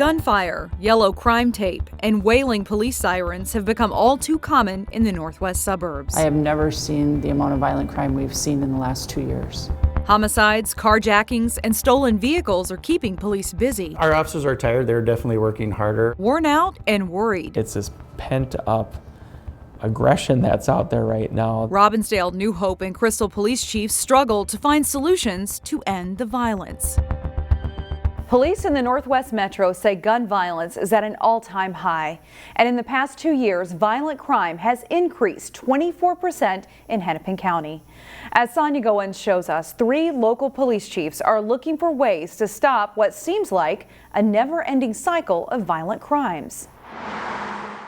Gunfire, yellow crime tape, and wailing police sirens have become all too common in the northwest suburbs. I have never seen the amount of violent crime we've seen in the last 2 years. Homicides, carjackings, and stolen vehicles are keeping police busy. Our officers are tired. They're definitely working harder. Worn out and worried. It's this pent-up aggression that's out there right now. Robbinsdale, New Hope, and Crystal police chiefs struggle to find solutions to end the violence. Police in the Northwest Metro say gun violence is at an all-time high. And in the past 2 years, violent crime has increased 24% in Hennepin County. As Sonia Goins shows us, 3 local police chiefs are looking for ways to stop what seems like a never-ending cycle of violent crimes.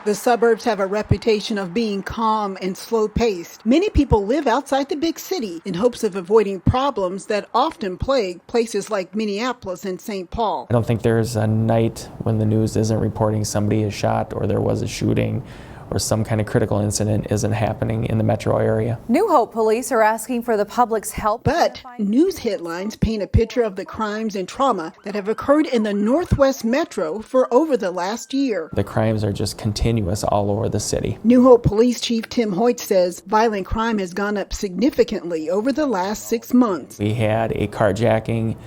The suburbs have a reputation of being calm and slow-paced. Many people live outside the big city in hopes of avoiding problems that often plague places like Minneapolis and St. Paul. I don't think there's a night when the news isn't reporting somebody is shot or there was a shooting or some kind of critical incident isn't happening in the metro area. New Hope police are asking for the public's help. But news headlines paint a picture of the crimes and trauma that have occurred in the Northwest Metro for over the last year. The crimes are just continuous all over the city. New Hope Police Chief Tim Hoyt says violent crime has gone up significantly over the last 6 months. We had a carjacking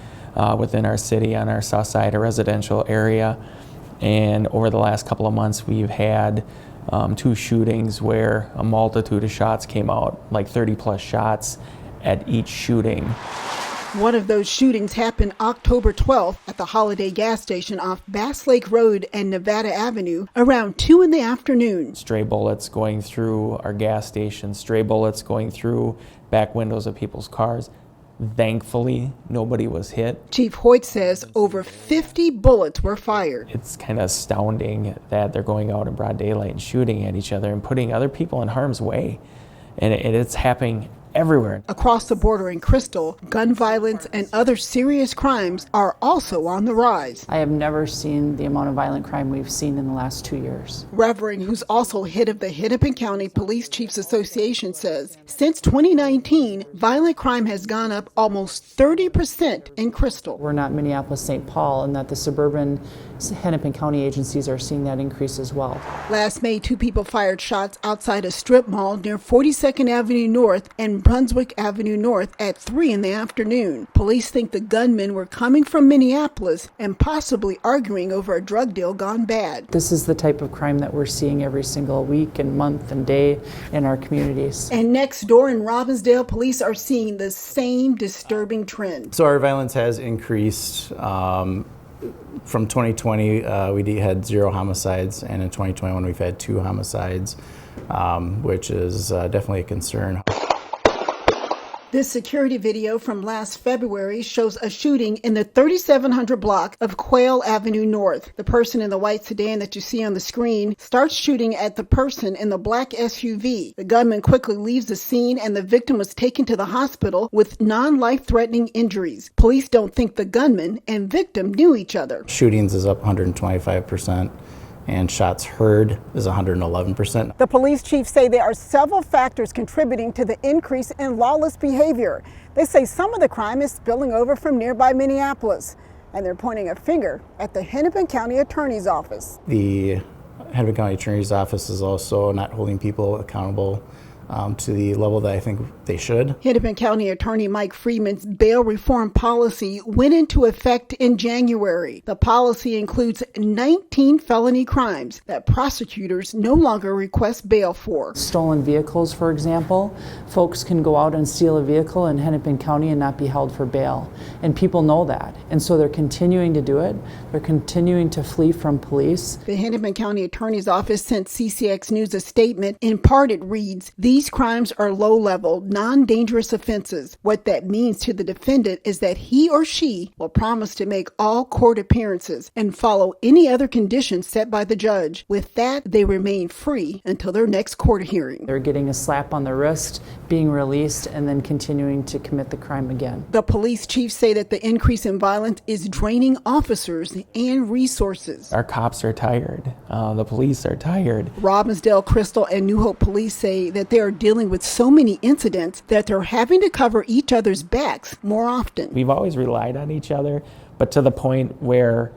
within our city on our south side, a residential area, and over the last couple of months we've had 2 shootings where a multitude of shots came out, like 30 plus shots at each shooting. One of those shootings happened October 12th at the Holiday gas station off Bass Lake Road and Nevada Avenue around 2 in the afternoon. Stray bullets going through our gas station, stray bullets going through back windows of people's cars. Thankfully, nobody was hit. Chief Hoyt says over 50 bullets were fired. It's kind of astounding that they're going out in broad daylight and shooting at each other and putting other people in harm's way. And it's happening everywhere. Across the border in Crystal, gun violence and other serious crimes are also on the rise. I have never seen the amount of violent crime we've seen in the last 2 years. Reverend, who's also head of the Hennepin County Police Chiefs Association, says since 2019, violent crime has gone up almost 30% in Crystal. We're not Minneapolis, St. Paul, and that the suburban Hennepin County agencies are seeing that increase as well. Last May, 2 people fired shots outside a strip mall near 42nd Avenue North and Brunswick Avenue North at 3 in the afternoon. Police think the gunmen were coming from Minneapolis and possibly arguing over a drug deal gone bad. This is the type of crime that we're seeing every single week and month and day in our communities. And next door in Robbinsdale, police are seeing the same disturbing trend. So our violence has increased. From 2020, we had 0 homicides, and in 2021 we've had 2 homicides, which is definitely a concern. This security video from last February shows a shooting in the 3700 block of Quail Avenue North. The person in the white sedan that you see on the screen starts shooting at the person in the black SUV. The gunman quickly leaves the scene and the victim was taken to the hospital with non-life-threatening injuries. Police don't think the gunman and victim knew each other. Shootings is up 125%. And shots heard is 111%. The police chiefs say there are several factors contributing to the increase in lawless behavior. They say some of the crime is spilling over from nearby Minneapolis, and they're pointing a finger at the Hennepin County Attorney's Office. The Hennepin County Attorney's Office is also not holding people accountable to the level that I think they should. Hennepin County Attorney Mike Freeman's bail reform policy went into effect in January. The policy includes 19 felony crimes that prosecutors no longer request bail for. Stolen vehicles, for example. Folks can go out and steal a vehicle in Hennepin County and not be held for bail. And people know that. And so they're continuing to do it. They're continuing to flee from police. The Hennepin County Attorney's Office sent CCX News a statement. In part, it reads, "These crimes are low-level, non-dangerous offenses. What that means to the defendant is that he or she will promise to make all court appearances and follow any other conditions set by the judge. With that, they remain free until their next court hearing." They're getting a slap on the wrist, being released, and then continuing to commit the crime again. The police chiefs say that the increase in violence is draining officers and resources. Our cops are tired. The police are tired. Robbinsdale, Crystal, and New Hope police say that they are dealing with so many incidents that they're having to cover each other's backs more often. We've always relied on each other, but to the point where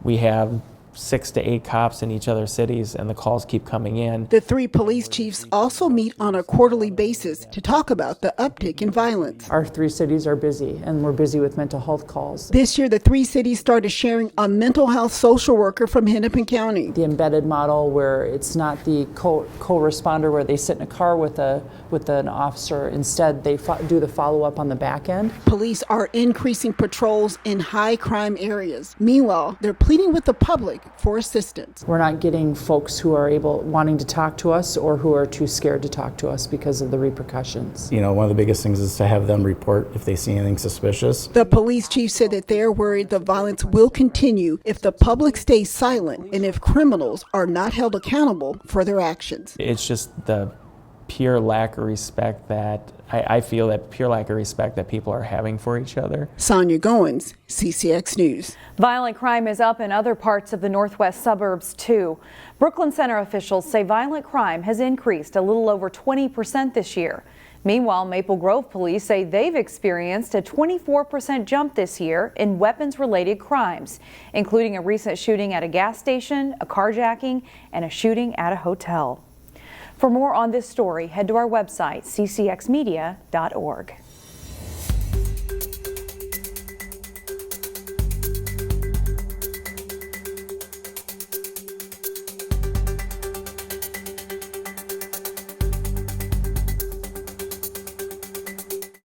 we have 6 to 8 cops in each other's cities, and the calls keep coming in. The 3 police chiefs also meet on a quarterly basis to talk about the uptick in violence. Our 3 cities are busy, and we're busy with mental health calls. This year, the 3 cities started sharing a mental health social worker from Hennepin County. The embedded model, where it's not the co-responder where they sit in a car with an officer. Instead, they do the follow-up on the back end. Police are increasing patrols in high crime areas. Meanwhile, they're pleading with the public for assistance. We're not getting folks who are wanting to talk to us or who are too scared to talk to us because of the repercussions. You know, one of the biggest things is to have them report if they see anything suspicious. The police chief said that they're worried the violence will continue if the public stays silent and if criminals are not held accountable for their actions. It's just the pure lack of respect that I feel that pure lack of respect that people are having for each other. Sonia Goins, CCX News. Violent crime is up in other parts of the northwest suburbs too. Brooklyn Center officials say violent crime has increased a little over 20% this year. Meanwhile, Maple Grove police say they've experienced a 24% jump this year in weapons-related crimes, including a recent shooting at a gas station, a carjacking, and a shooting at a hotel. For more on this story, head to our website, ccxmedia.org.